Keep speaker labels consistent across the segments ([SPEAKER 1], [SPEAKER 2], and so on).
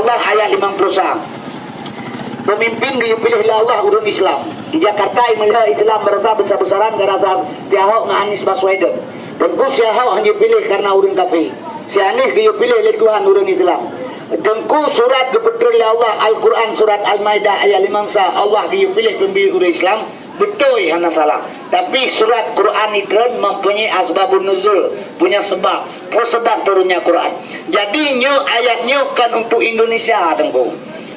[SPEAKER 1] Allah ayat 50. Pemimpin dipilih oleh Allah urun Islam. Di Jakarta imelah Islam mereka besar-besaran gara-gara Ahok dengan Anies Baswedan. Tengku si Ahok hanya pilih karena urun kafir. Si Anies dia pilih oleh Tuhan urun Islam. Tengku surat kebetulan oleh Allah Al-Quran surat Al-Maidah ayat 5 Allah dia pilih pembeli urun Islam. Betul hanya salah. Tapi surat Quran itu mempunyai asbabun nuzul, punya sebab. Sebab turunnya Quran. Jadi ayatnya kan untuk Indonesia tengku.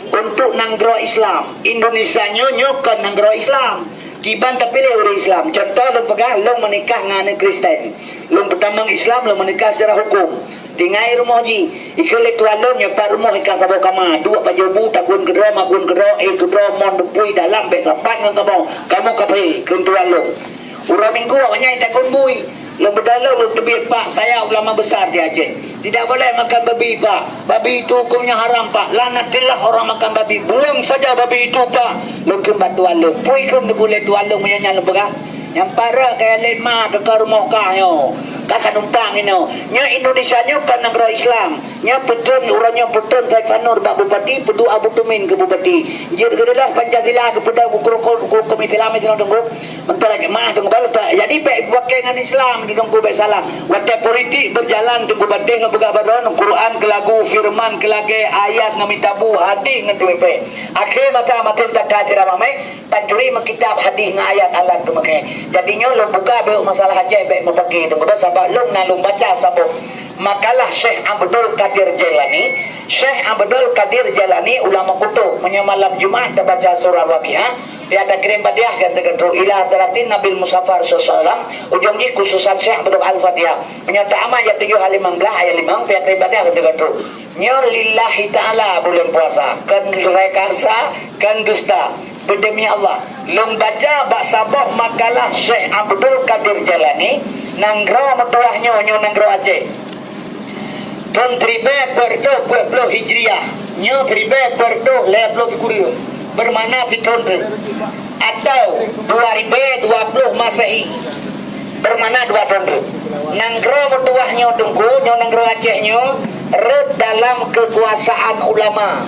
[SPEAKER 1] Untuk nanggro Islam. Indonesia kan nanggro Islam. Kiban terpilih oleh Islam. Contoh lo pegang lo menikah dengan Kristen. Lo pertama Islam lo menikah secara hukum. Tinggai rumah ji. Ikhlas tuan lo nyepat rumah ikan kabau kama. Dua pajobu takun kedua makun kedua. Kedua mon depui dalam bek kapan dengan kabau. Kamu kapai kentuan lo. Urang minggu awaknya takun bui. Lo berdalau lo tebir pak. Saya ulama besar di Aceh. Tidak boleh makan babi pak. Babi itu hukumnya haram pak. Lanatillah orang makan babi. Buang saja babi itu pak. Lo kembat tuan lo. Pui kem tu boleh tuan lo menyanyal lo berang. Yang para kayak lema dekat rumah kau. Kakak numpang ini. Nya Indonesia nya kan negara Islam. Nya petun orangnya petun Taifanur Pak Bupati, pedu Abu Tumin ke Bupati. Jir gedelah Pancasila kepada hukum Islam itu tunggu. Mentara ke mah tunggu balu tak. Jadi baik pakai dengan Islam di tunggu baik salah. Wadah politik berjalan tunggu badai ngebuka badan Quran ke lagu firman ke lagu ayat ngamitabu hadis ngetup. Akhir maka makin tak kadir ramai. Pancuri kitab hadis ayat Allah tu makai. Jadinya lo buka baik masalah haji baik mempaki tunggu sabab lo nalung baca sabab makalah Syekh Abdul Qadir Jailani. Syekh Abdul Qadir Jailani ulama kutub menyamalam Jumat baca surah Waqiah. Dia ada kirim badiah kata ila teratin Nabi Mustafa sallallahu ujung ni khususan Syekh Abdul Al-Fatihah menyata amat ayat 7 15 ayat 5 dia kirim badiah kata nyo lillahi taala bulan puasa kan rekarsa kan dusta berdemi Allah long baca bak sabah makalah Syekh Abdul Qadir Jailani nanggro metuahnya nyo nanggro Aceh dan tribe berdo 20 Hijriah nyo tribe berdo 20 Kurir bermana fitron atau 2020 Masehi bermana 2 tahun nanggro metuahnya tunggu nyo nanggro Aceh nyo red dalam kekuasaan ulama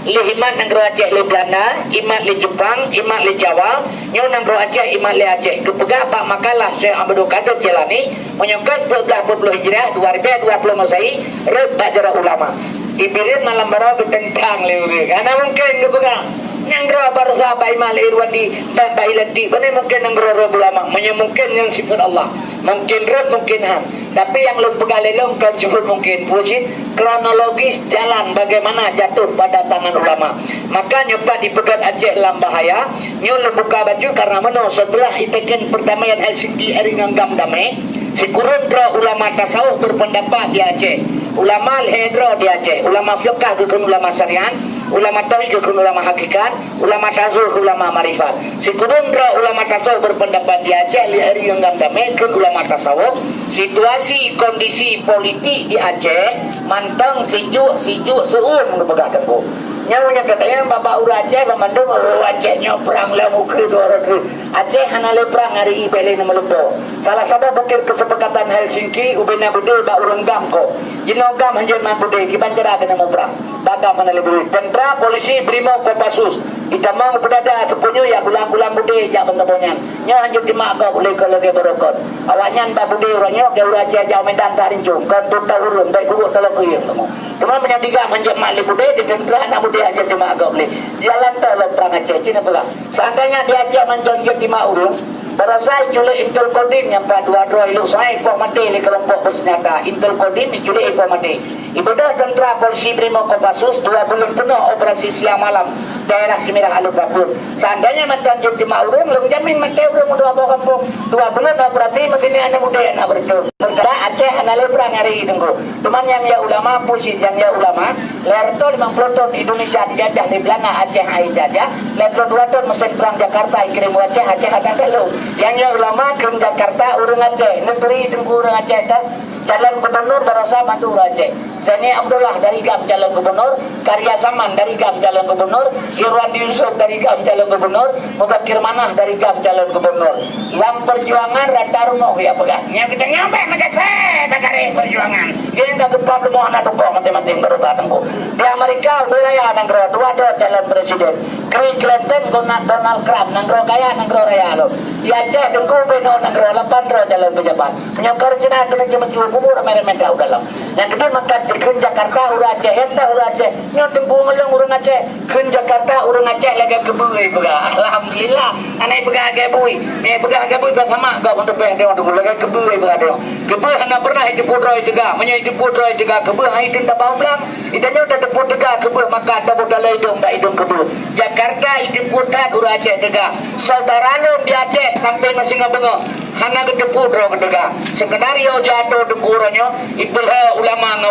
[SPEAKER 1] lihimat nanggro Aceh le Belanda imat le Jepang imat le Jawa nyo nanggro Aceh imat le Aceh kepegah pak makalah Syekh Abdul Qadir Jailani menyangkut 20 Hijriah 2020 Masehi red bajara ulama ibirin malam baru bertentang le karena mungkin kepegah nanggro baru sahabat imat le Irwandi babai lenti benar mungkin nanggro ulama mungkin yang sifat Allah mungkin red mungkin ham tapi yang lu pegalelong kan sifat mungkin wujud kronologis jalan bagaimana jatuh pada tangan ulama maka nyoba dipegat Aceh dalam bahaya nyo lu buka baju karena mana setelah itekan perdamaian Helsinki eringanggam damai si kurun ulama tasawuf berpendapat di Aceh ulama al-hedro di Aceh ulama fiqah ke ulama syariat ulama tauhid ke ulama hakikat ulama tasawuf ke ulama marifat si kurun ulama tasawuf berpendapat di Aceh li eringanggam damai ke ulama tasawuf situasi kondisi politik di Aceh mantang sejuk seun kepegakan bu nyawanya katanya bapak ura Aceh memandung Acehnya perang lah muka tu orang tu Aceh hana le perang hari ibele nama lupa salah satu bukir kesepakatan Helsinki ubena budel bak urang gam ko jinogam hanjir man budel kibancara kena mau perang bagam hana le budel tentera polisi brimo Kopassus ditamang pedada tepunyo ya gulang-gulang budel jak bentabonyan nya hanjir dimak ko boleh kalau dia berokot awaknya bak budel orangnya ke ura Aceh jauh medan tarinjung kan tuta urun baik guru kalau kuyung kamu teman menyadikan hanjir mak le budel di tentera nak budel aja cuma agak boleh jalan tol perang Aceh Cina pula seandainya di Aceh menjangkit di Maurung berasai culik Intel Kodim yang pada dua iluk saya impor mati di kelompok bersenjata Intel Kodim diculik impor mati ibadah tentera polisi Brimo Kopassus 2 bulan penuh operasi siang malam daerah Simirah Aluk Bapur seandainya menjangkit di Maurung lu jamin mati urung udah bawa kampung 2 bulan berarti begini anak muda yang nak berjuang tentera Aceh hana perang hari tunggu teman yang ya ulama polisi yang ya ulama lerto 50 ton Indonesia dijajah di Belanda Aceh hai jajah lerto 2 ton mesin perang Jakarta kirim Aceh ada kalau yang ulama kirim Jakarta urang Aceh negeri tunggu urang Aceh kan calon gubernur berasa bantu Aceh Seni Abdullah dari Gam calon gubernur Karya Saman dari Gam calon gubernur Irwandi Yusuf dari GAM calon gubernur, Mudakir Manah dari GAM calon gubernur. Lam perjuangan Ratarno ya pegang. Yang kita nyampe negara perjuangan. Ini nggak gempa belum anak tukang mati-mati baru datangku. Di Amerika wilayah nanggro dua calon presiden. Clinton Donald Trump nanggro kaya nanggro raya lo. Di Aceh dengku beno nanggro 8 calon pejabat. Menyangkar Cina kena cuma kubur mereka udah lo. Yang kedua makan di Jakarta urang Aceh, enta urang Aceh. Nyotem bungelong urang Aceh. Kun Jakarta urang Aceh lagi kebui bega. Alhamdulillah, anai bega gebui. Me bega gebui bersama gak untuk peng dia untuk lagi kebui bega dia. Kebui hana pernah itu putrai juga, menjadi itu putrai juga kebui hai tinta bau belang. Itu nyotem teput juga kebui maka ada budala hidung tak hidung kebui. Jakarta itu putra urang Aceh juga. Saudara lu di Aceh sampai nasi ngabengok. Hana keteput roh kedega. Skenario jatuh dengkurannya ibulha ulama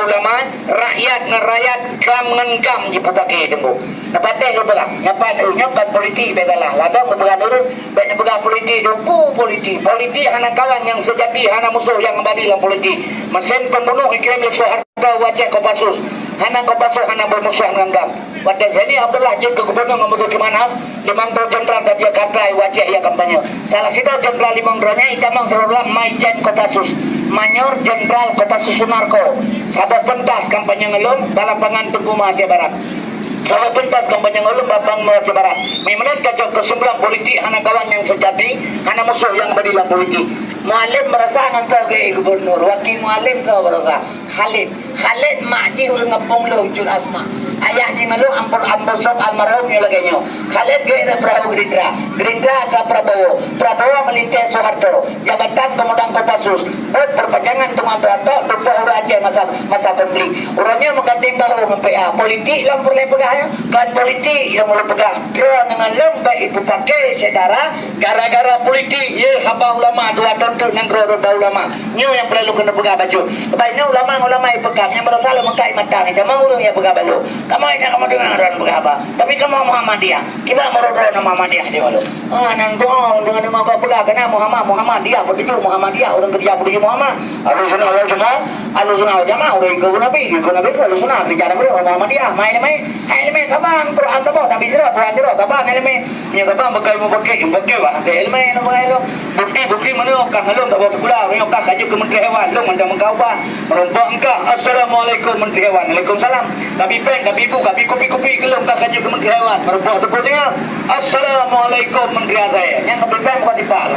[SPEAKER 1] rakyat kam ngengkam di putake tunggu. Napate lu belah. Nyapat politik begalah. Ladang begal dulu banyak begal politik duku politik hana kawan yang sejati hana musuh yang kembali dalam politik. Mesin pembunuh iklim Soeharto wajah Kopassus. Hana Kopassus hana bermusuh ngengkam. Pada sini Abdullah Jun ke gubernur membutuh kemana? 5 jenderal dari Jakarta wajah ya kampanye. Salah satu jenderal 5 nya itamang seluruh Maijen Kopassus. Mayor Jenderal Kopassus Sunarko. Sahabat pentas kampanye ngelum Balapangan Tengku Aceh Barat. Sahabat pentas kampanye ngelum Balapangan Aceh Barat. Memenang kacau kesimpulan politik hana kawan yang sejati, hana musuh yang berilah politik. Mualim merasa ngantau ke gubernur, wakil mualim kau merasa. Khalid makji urang ngepung luncur asma. Ayah di malu ampun sob almarhum yang laganya. Khalid gaya Prabowo Gerindra ke Prabowo melintas Soeharto. Jabatan Komandan Kopassus. Perpanjangan teman-teman berupa urang Aceh masa pembeli. Urangnya mengganti baru MPA. Politik yang boleh pegang. Kan politik yang boleh pegang. Kira dengan lembak itu pakai saudara. Gara-gara politik. Ya haba ulama 2 tahun tu nangro ulama. Nyu yang perlu kena pegang baju. Baiknya ulama yang pegang. Yang baru salah mengkai matang. Jangan urang yang pegang baju. Kamu aja kamu dengar orang berapa? Tapi kamu Muhammadiyah. Kita merodol nama Muhammadiyah di malu. Nang doang dengan nama kau pegang kena Muhammadiyah begitu Muhammadiyah orang kerja begitu Muhammad. Alusuna jamaah orang ikut nabi alusuna kerja nabi Muhammadiyah. Main taban Quran taban nabi jero taban elme. Nya taban bekai wah elme no bukti menukar halung taban pula menukar kaji ke Menteri Hewan lu macam engkau bah merombak engkau assalamualaikum Menteri Hewan waalaikumsalam tapi ibu kopi kelum tak kaji ke Menteri Hewan merombak tepuknya assalamualaikum Menteri Azaya yang kebetulan bukan dipal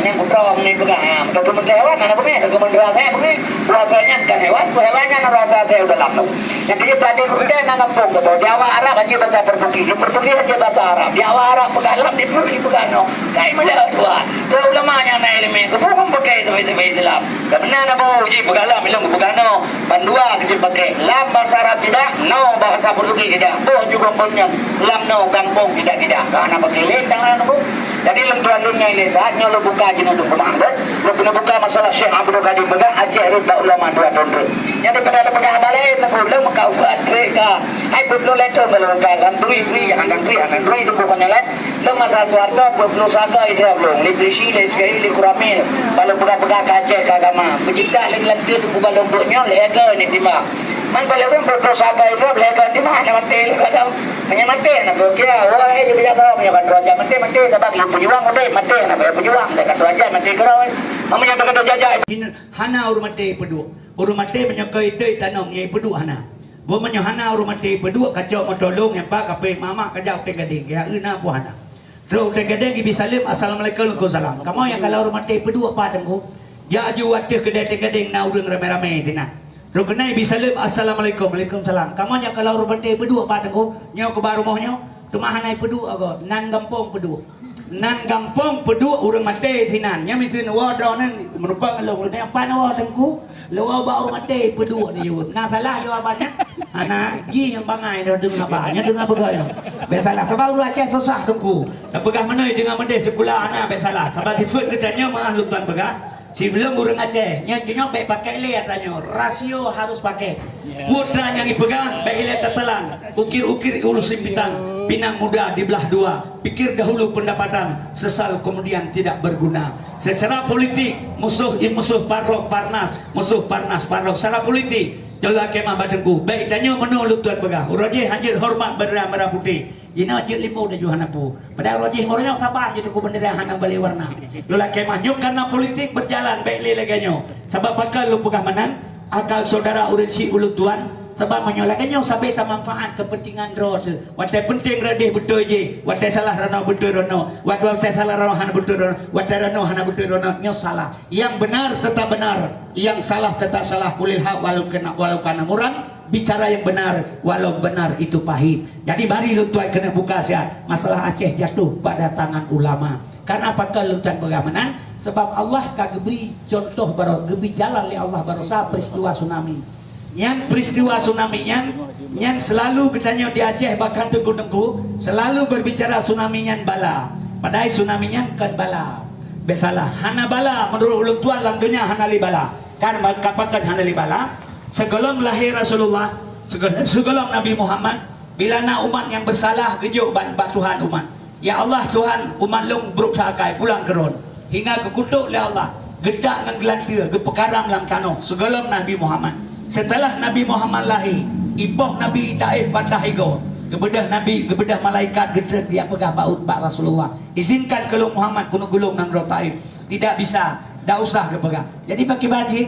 [SPEAKER 1] yang putra ini pegang ke Menteri Hewan ada punya ke Menteri Azaya punya rasanya kan hewannya rasa saya udah lama yang dia tadi kemudian nanggap pun di awal Arab aja bahasa Portugis aja bahasa Arab di awal Arab pegalam di Portugis pegano kayak melihat tuan ke ulamanya na elemen kebukan pakai itu Islam sebenarnya mau uji pegalam bilang pegano pandua kerja pakai lam bahasa Arab tidak no bahasa Portugis tidak juga punya lam no kampung tidak karena pakai lentang aku jadi lembaga ini saatnya lo buka aja untuk pemanggut lo kena buka masalah Syekh Abdul Qadir Bedah Aceh Rita Ulama 2 tahun yang daripada lembaga balik nak problem kau buat mereka hai belum letter belum kalan beri itu pokoknya lah lo masa suarga belum saga itu belum librisi sekali kurami kalau pegang Aceh agama pencipta lagi tu balong burnya lega ni timah man kalau orang berdosaga itu lega timah nak mati kalau hanya mati nak kira wah dia biar tahu punya kan raja mati sebab yang pejuang mati nak pejuang dekat raja mati kerau namanya dekat raja
[SPEAKER 2] hana urmate menyokai dei tanam nyai pedu hana bo menyohana urmate pedu kacau motolong yang pak kape mama kajau te gading ya ina pu hana terus te gading ibi salim assalamualaikum waalaikumsalam kamu yang kalau urmate pedu apa dengku ya aju watih kedai te gading na urang rame-rame tina terus kena ibi salim assalamualaikum waalaikumsalam kamu yang kalau urmate pedu apa dengku nyau ke baru mohnya tumahanai pedu ago nan gampong pedu urang mate tinan nya misin wadro nan merupakan lo ne apa na wadengku lo ba urang mate pedu ni yun na salah jawabannya ana ji yang bangai dah dengar banyak dengar begai besalah sebab urang Aceh susah tengku dah pegah menoi dengan mende sekolah ana besalah sebab tifut katanya mah lu tuan pegah sebelum urang Aceh nya baik pakai le katanya rasio harus pakai putra yang dipegang baik le tetelan ukir-ukir urus simpitan pinang muda dibelah dua pikir dahulu pendapatan sesal kemudian tidak berguna secara politik musuh parnas parok secara politik jaga kemah badengku baik tanya menolak tuan pegah uraje hadir hormat berah merah putih Ina je limau dah juhana pu. Pada rojih ngornya sabar je tu ku bendera hana bali warna. Lula kemah nyuk karena politik berjalan baik leganyo. Sebab bakal lu pegah menang akal saudara urang si ulu tuan. Sebab menyolakannya sampai tak manfaat kepentingan roh tu. Watai penting radih betul je. Watai salah rano betul rano. Watai salah rano hana betul rano. Watai rano hana betul rano. Nyo salah. Yang benar tetap benar. Yang salah tetap salah. Kulil hak walau kana murang. Bicara yang benar walau benar itu pahit. Jadi mari lu tuan kena buka sia. Masalah Aceh jatuh pada tangan ulama. Karena apakah lu tuan bagaimana? Sebab Allah kagak beri contoh baru gebi jalan li Allah baru sah peristiwa tsunami. Yang peristiwa tsunami yang selalu katanya di Aceh bahkan tengku-tengku selalu berbicara tsunami yang bala. Padahal tsunami yang kan bala. Besalah. Hana bala menurut ulun tuan dalam dunia hana li bala. Kan kapakan hana li bala. Sebelum lahir Rasulullah, sebelum Nabi Muhammad, bila nak umat yang bersalah gejuk bat Tuhan umat. Ya Allah Tuhan, umat long buruk sakai pulang keron. Hingga kekutuk oleh Allah. Gedak dengan gelantir, gepekaram dalam kano. Sebelum Nabi Muhammad. Setelah Nabi Muhammad lahir, ibuh Nabi Taif patah ego. Kebedah Nabi, kebedah malaikat gedret dia pegah baut bak Rasulullah. Izinkan kalau Muhammad kuno gulung nang Taif. Tidak bisa, dak usah kepegah. Jadi bagi baji,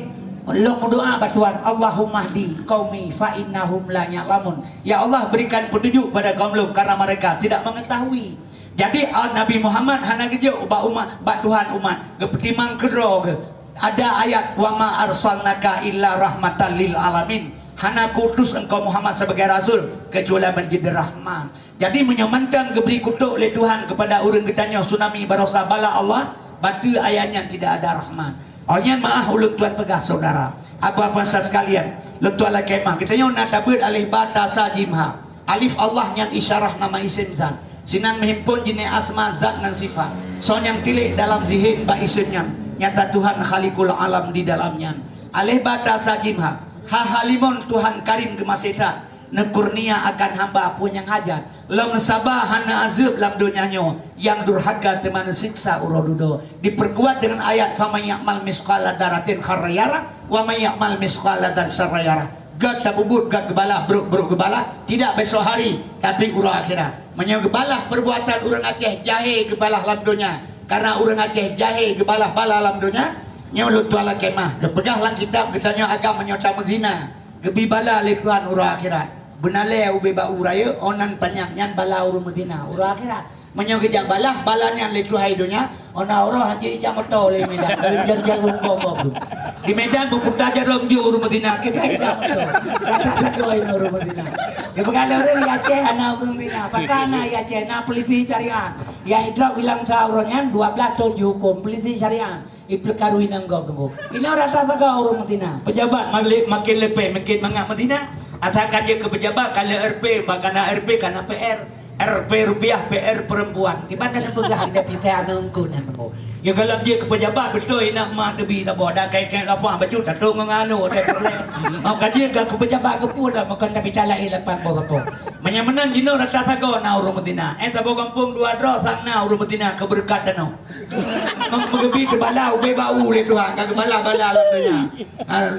[SPEAKER 2] lo berdoa batuan Allahumma hdi qaumi fa innahum la ya'lamun. Ya Allah berikan petunjuk pada kaum lo karena mereka tidak mengetahui. Jadi Nabi Muhammad hana gejo bak umat bak Tuhan umat. Gepetimang kedro ke. Ada ayat wa ma arsalnaka illa rahmatan lil alamin. Hana kutus engkau Muhammad sebagai rasul kecuali menjadi rahman. Jadi menyemantan geberi kutuk oleh Tuhan kepada orang ketanya tsunami barosa bala Allah, batu ayatnya tidak ada rahman. Ohnya maaf ulun tuan pegah saudara. Apa-apa sekalian, lu tuan la kemah. Kita nak tabut alif bata sajimha. Alif Allah yang isyarah nama isim zat. Sinan menghimpun jenis asma zat dan sifat. So yang tilik dalam zihin ba isimnya. Nyata Tuhan Khalikul Alam di dalamnya. Alih bata sajimha. Ha halimun Tuhan Karim kemasita. Nekurnia akan hamba pun yang hajat. Lam sabah hana azab dalam dunianya. Yang durhaka teman siksa urodudo. Diperkuat dengan ayat faman ya'mal misqala daratin kharayara wa man ya'mal misqala dar sarayara. Gad tabubut gad gebalah beruk gebalah tidak besok hari tapi urang akhirat. Menyang gebalah perbuatan urang Aceh jahe gebalah dalam dunia. Karena orang Aceh jahe gebalah bala alam dunia nyulut tuala kemah depegah lang kitab katanya agama nyota mezina gebi bala lekuan urang akhirat benale ube ba uraya onan panjang nyan bala urang medina urang akhirat menyang gejak balah balanya leku hai dunia ona urang haji jang moto le medan dari jar bom di Medan buputa jarum ju urang medina ke jang moto kata doi urang medina ya begala orang Aceh ana urang medina pakana ya Aceh na peliti carian ya idrak bilang saurangnya 12 tahun dihukum peliti syariah iplik karuin anggo ini rata taga urang Medina pejabat makin lepe makin mangak Medina atau kaje ke pejabat kalau RP makana RP kana PR RP rupiah PR perempuan di mana nak pegah dia pisah nangku nangku ya kalau dia ke pejabat betul nak mah tebi tak boda kai apa baju tak tu nganu tak boleh mau kaje ke pejabat ke pula makan tapi talai lepas apa menyemenan dino rata taga na urang Medina eta bo kampung dua dro sang na urang Medina keberkat danau menggebi ke balau be bau le Tuhan ka bala lamanya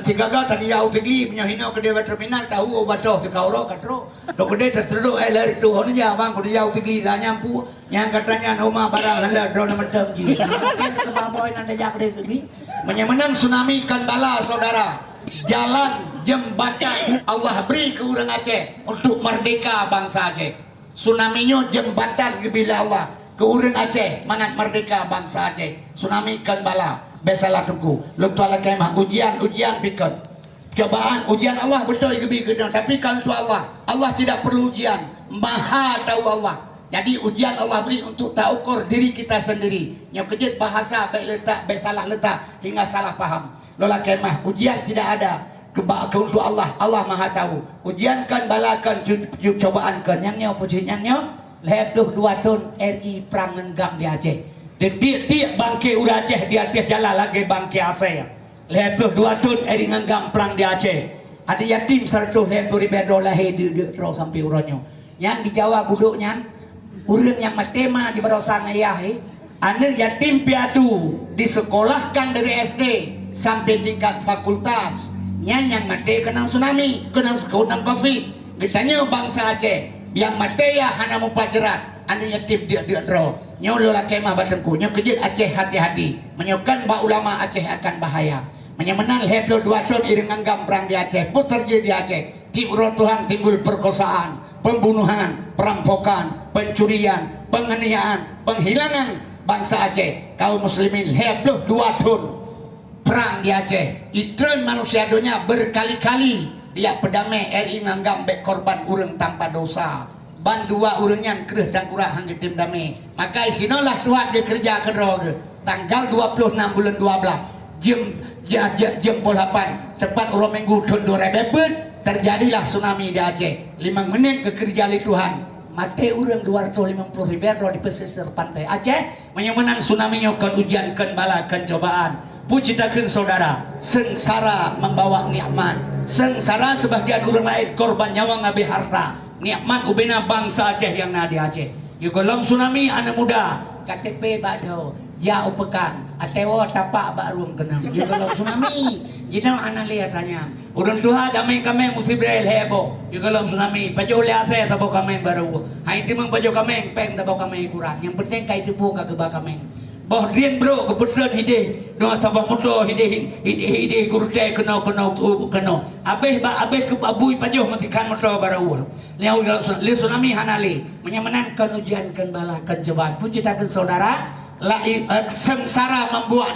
[SPEAKER 2] tiga ga tadi yau tegli punya hino ke dewa terminal tahu obato ke kauro katro to kede tertero ler tu honnya bang ku yau tegli da nyampu yang katanya oma barang hala dro na macam ji ke baboy nanda jak de tegli menyemenan tsunami kan bala saudara jalan jembatan Allah beri ke orang Aceh untuk merdeka bangsa Aceh. Tsunami-nya jembatan bila Allah ke orang Aceh mangat merdeka bangsa Aceh. Tsunami kan bala besalah tunggu. Lu tuala kemah ujian pikir. Cobaan ujian Allah betul gebi kedang tapi kalau tu Allah tidak perlu ujian. Maha tahu Allah. Jadi ujian Allah beri untuk tak ukur diri kita sendiri. Yang kejut bahasa baik letak, baik salah letak hingga salah faham. Lola kemah ujian tidak ada untuk Allah maha tahu ujian kan balakan cobaan kan yang pujiannya letuh 2 tahun RI perang ngenggam di Aceh tiap bangke udah Aceh di atas jalan lagi bangke Aceh letuh 2 tahun RI ngenggam perang di Aceh ada yatim 100 ribu lahir di terus sampai uranyo yang di Jawa buduknya urun yang matema di barosan ayah anda yatim piatu disekolahkan dari SD sampai tingkat fakultas yang mati kena tsunami kena COVID ditanya bangsa Aceh yang mataya hana mupajaran anda yatim dia ro nyolo la kemah batengku nyo kejut Aceh hati-hati menyokan ba ulama Aceh akan bahaya menyemenal heblo 2 tahun iring anggam perang di Aceh putar di Aceh Tuhan timbul perkosaan pembunuhan perampokan pencurian penganiayaan penghilangan bangsa Aceh kaum muslimin heblo 2 tahun perang di Aceh itreun manusia dunia berkali-kali dia pedame RI nganggam bek korban urang tanpa dosa ban 2 urangnya kereh dan kurang hangge tim damai maka isinolah suat dia kerja kedro tanggal 26 bulan 12 jam 8 tepat urang minggu tahun 2000 terjadilah tsunami di Aceh 5 menit ke kerja li Tuhan mati urang 250 ribu di pesisir pantai Aceh menyemenan tsunami nyokan ujian kan bala kan cobaan pujidakeun saudara sengsara membawa nikmat sengsara sebagian orang lain korban nyawa ngabe harta nikmat ubena bangsa Aceh yang ada di Aceh yu golong tsunami anak muda KTP bado jauh pekan atewo tapak barum kenang yu golong tsunami jina anak lihat tanya urang tuha damai kami musibrel hebo yu golong tsunami pajo liate tabo kami baru hai timang pajo kami peng tabo kami kurang yang penting kai tipu ka geba kami boh rien bro kebetulan hide no tabang moto hide kurte kena abeh ke abui pajoh matikan moto barawul liau li tsunami hanali menyemenangkan ujian kan bala kan cobaan pujidakeun saudara sengsara membuat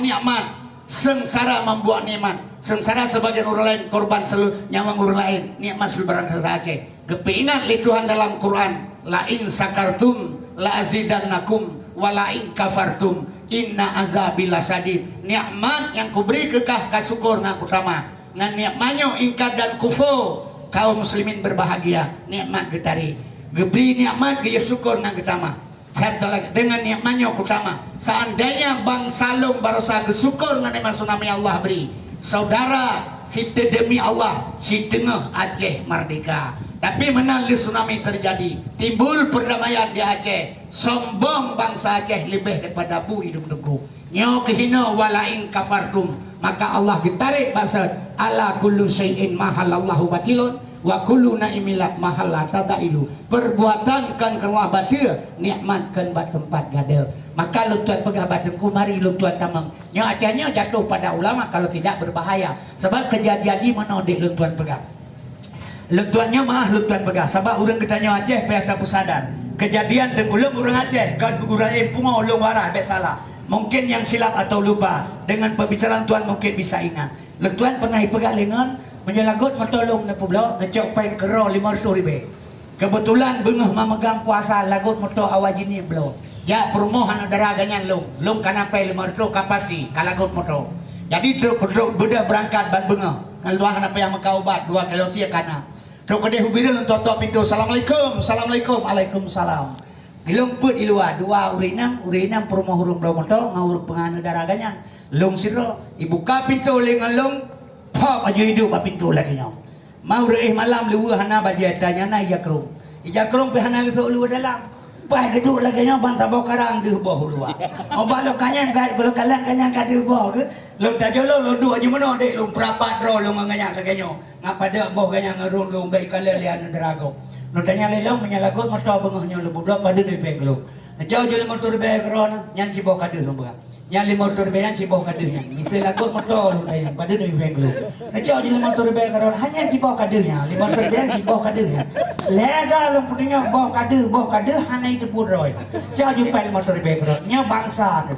[SPEAKER 2] nikmat sengsara sebagian orang lain korban nyawa orang lain nikmat sebarang Aceh kepingan li Tuhan dalam Quran la in sakartum la azidannakum wala in kafartum inna azabila sadid nikmat yang kuberi kekah kasyukur ngaku utama ngan nikmatnya ingkar dan kufur kaum muslimin berbahagia nikmat getari geberi nikmat gaya syukur ngan utama dengan nikmatnya utama seandainya bang salung barosa bersyukur ngan nikmat tsunami Allah beri saudara si demi Allah si tengah Aceh merdeka tapi menang tsunami terjadi timbul perdamaian di Aceh sombong bangsa Aceh lebih daripada bu hidup-hidupku nyo kehina walain kafartum maka Allah ditarik bahasa ala kullu syai'in mahalallahu batilun wa kullu naimilat mahalla tadailu perbuatan kan Allah batil nikmat kan bat tempat gade maka lu tuan pegah batengku mari lu tuan tamang nyo Acehnya jatuh pada ulama kalau tidak berbahaya sebab kejadian di mana dik lu tuan pegah Letuannya mah letuan pegah sabab urang ketanya Aceh payah tak sadar kejadian tengulung urang Aceh kan urang pungo ulung warah bek salah mungkin yang silap atau lupa dengan pembicaraan tuan mungkin bisa ingat letuan pernah pegang lengan menyelagut mentolong na publo ngecok pai kero 500 ribu kebetulan bengah memegang kuasa lagut moto awajini blo ya perumahan udara ganyan lung kana pai 500 kapasti kalagut moto jadi truk beda berangkat ban bengah ngaluah apa yang makaubat 2 kilo sia kana truk kade hubiril untuk top pintu assalamualaikum waalaikumsalam ilung put ilua 2 urinam perumah hurung blo moto ngawur pengan udara ganyan lung siro ibuka pintu lengalung pop aja hidup pintu lagi nyo mau reih malam luwa hana bajet tanya na ijakrung pe hana gitu luwa dalam pa gitu lagi nyo bangsa bokarang deuh boh luwa o balo kanyan ka balo kalang kanyan ka deuh boh ke lu tajolo lu dua aja mano dek lu prapat ro lu nganya lagi nyo ngapada boh ganyan ngarung lu baik kalelian drago lu tanya lelong menyalagut moto bengah nyo lu blok padu de peglo jauh jauh motor begro nyan si boh ka deuh lu yang 500 ribu si bawah kadehnya bisa lagut motor ayam pada dari bengkel ngecau di 500 ribu kalau hanya si bawah kadehnya 500 ribu si bawah kadehnya lega lu punya bawah kadeh hanya itu pun roy jauh jumpa 500 ribu kalau nya bangsa tu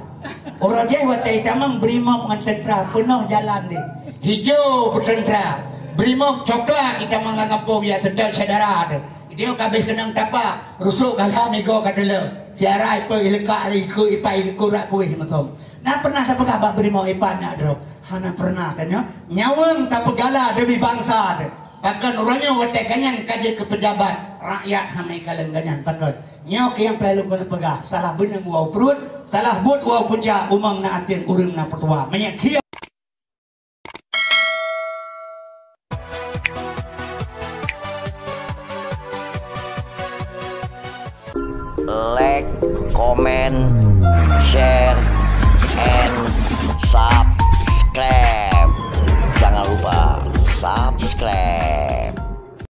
[SPEAKER 2] orang Jawa teh tamang brimob ngan tentera penuh jalan deh hijau bertentera brimob coklat kita menganggap biar sedar saudara tu dia kabeh kenang tapa rusuk kalah mego kadele siarai pe ileka iku ipai kurak kuih matom nah pernah tak pegah beri mau ipan nak drop hana pernah kan nyawang tak pegala demi bangsa bahkan orangnya watek kanyan kaje ke pejabat rakyat hamai kalen kanyan takut nyok yang perlu kena pegah salah benem wau perut salah but wau punca umang na atin urang na petua menyak
[SPEAKER 3] like, comment, share, and subscribe. Jangan lupa subscribe.